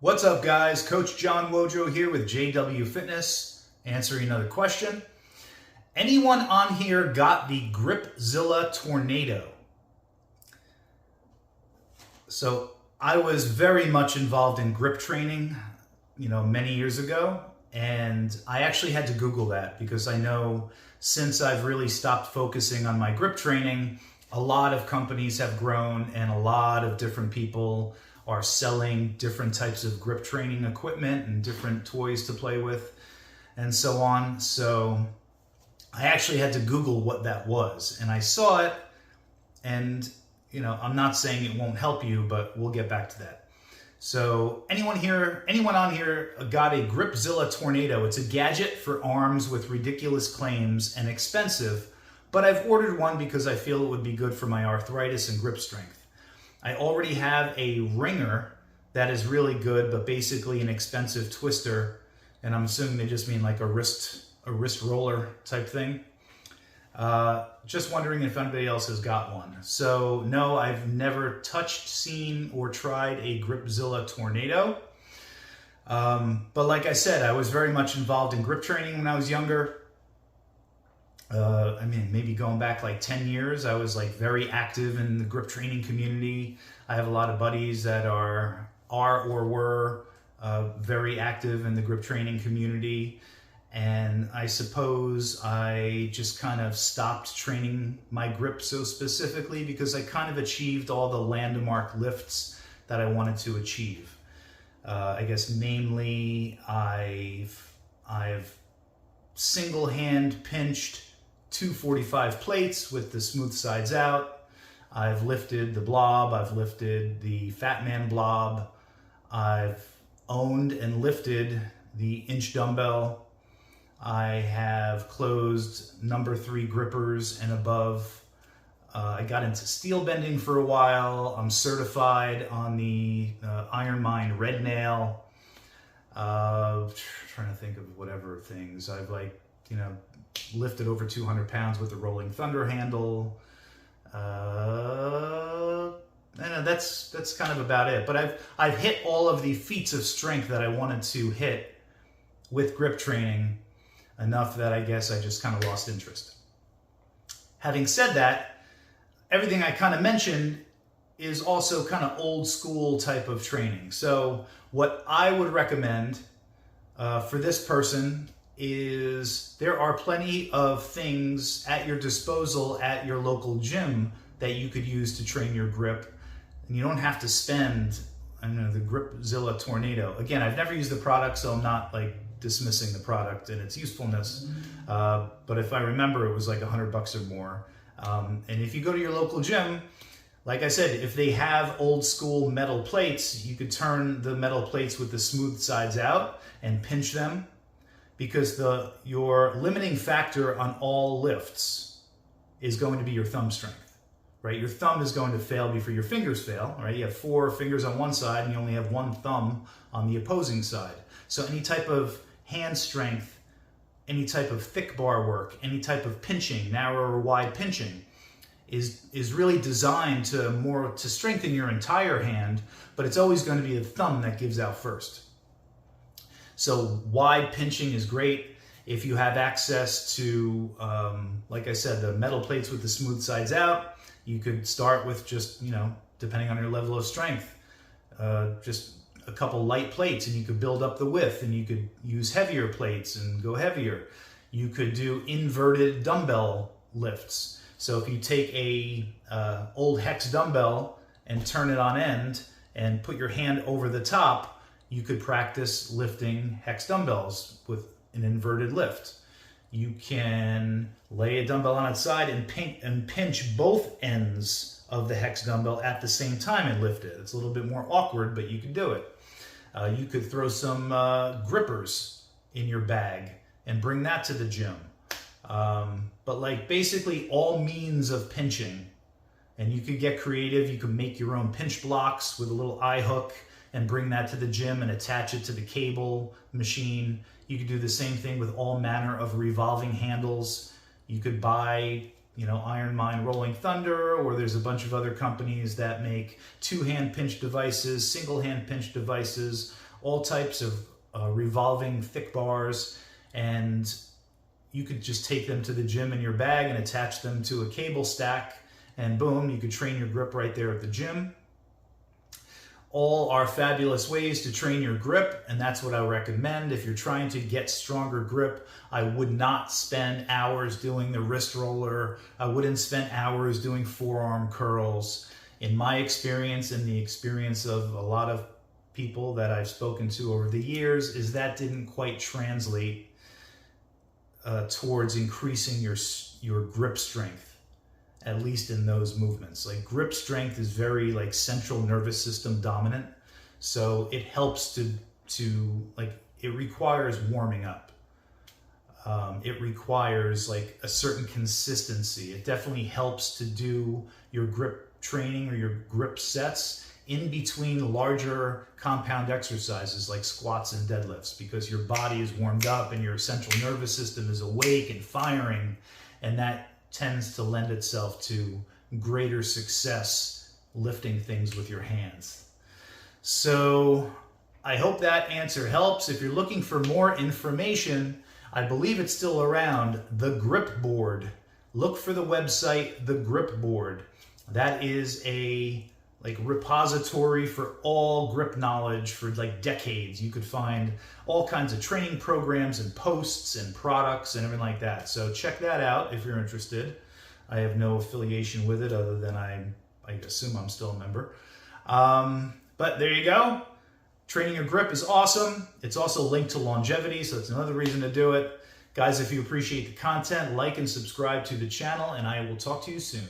What's up, guys? Coach John Wojo here with JW Fitness, answering another question. Anyone on here got the Gripzilla Tornado? So I was very much involved in grip training, many years ago, and I actually had to Google that because I know since I've really stopped focusing on my grip training, a lot of companies have grown and a lot of different people are selling different types of grip training equipment and different toys to play with and so on. So I actually had to Google what that was, and I saw it, and I'm not saying it won't help you, but we'll get back to that. So anyone on here got a Gripzilla Tornado? It's a gadget for arms with ridiculous claims and expensive, but I've ordered one because I feel it would be good for my arthritis and grip strength. I already have a ringer that is really good, but basically an expensive twister, and I'm assuming they just mean like a wrist roller type thing. Just wondering if anybody else has got one. So no, I've never touched, seen, or tried a Gripzilla Tornado. But like I said, I was very much involved in grip training when I was younger. Maybe going back like 10 years, I was like very active in the grip training community. I have a lot of buddies that are or were very active in the grip training community. And I suppose I just kind of stopped training my grip so specifically because I kind of achieved all the landmark lifts that I wanted to achieve. I guess namely, I've single hand pinched 245 plates with the smooth sides out. I've lifted the blob. I've lifted the Fat Man blob. I've owned and lifted the inch dumbbell. I have closed number 3 grippers and above. I got into steel bending for a while. I'm certified on the Iron Mind Red Nail. Trying to think of whatever things. I've lifted over 200 pounds with the Rolling Thunder handle. That's kind of about it. But I've hit all of the feats of strength that I wanted to hit with grip training, enough that I guess I just kind of lost interest. Having said that, everything I kind of mentioned is also kind of old school type of training. So what I would recommend for this person is there are plenty of things at your disposal at your local gym that you could use to train your grip. And you don't have to spend, the Gripzilla Tornado. Again, I've never used the product, so I'm not dismissing the product and its usefulness. But if I remember, it was like $100 or more. And if you go to your local gym, like I said, if they have old school metal plates, you could turn the metal plates with the smooth sides out and pinch them, because your limiting factor on all lifts is going to be your thumb strength, right? Your thumb is going to fail before your fingers fail, right? You have 4 fingers on one side and you only have 1 thumb on the opposing side. So any type of hand strength, any type of thick bar work, any type of pinching, narrow or wide pinching, is really designed to strengthen your entire hand, but it's always going to be the thumb that gives out first. So wide pinching is great. If you have access to, like I said, the metal plates with the smooth sides out, you could start with just, depending on your level of strength, just a couple light plates, and you could build up the width, and you could use heavier plates and go heavier. You could do inverted dumbbell lifts. So if you take a old hex dumbbell and turn it on end and put your hand over the top, you could practice lifting hex dumbbells with an inverted lift. You can lay a dumbbell on its side and pinch both ends of the hex dumbbell at the same time and lift it. It's a little bit more awkward, but you can do it. You could throw some grippers in your bag and bring that to the gym. But basically all means of pinching. And you could get creative. You could make your own pinch blocks with a little eye hook and bring that to the gym and attach it to the cable machine. You could do the same thing with all manner of revolving handles. You could buy Iron Mind Rolling Thunder, or there's a bunch of other companies that make two-hand pinch devices, single-hand pinch devices, all types of revolving thick bars, and you could just take them to the gym in your bag and attach them to a cable stack, and boom, you could train your grip right there at the gym. All are fabulous ways to train your grip, and that's what I recommend. If you're trying to get stronger grip, I would not spend hours doing the wrist roller. I wouldn't spend hours doing forearm curls. In my experience, and the experience of a lot of people that I've spoken to over the years, is that didn't quite translate towards increasing your grip strength, at least in those movements. Like, grip strength is very like central nervous system dominant, so it helps to like, it requires warming up. It requires like a certain consistency. It definitely helps to do your grip training or your grip sets in between larger compound exercises like squats and deadlifts, because your body is warmed up and your central nervous system is awake and firing, and that tends to lend itself to greater success lifting things with your hands. So I hope that answer helps. If you're looking for more information, I believe it's still around, the Grip Board. Look for the website, the Grip Board. That is a repository for all grip knowledge for like decades. You could find all kinds of training programs and posts and products and everything like that. So check that out if you're interested. I have no affiliation with it other than I assume I'm still a member. But there you go. Training your grip is awesome. It's also linked to longevity, so it's another reason to do it. Guys, if you appreciate the content, like and subscribe to the channel, and I will talk to you soon.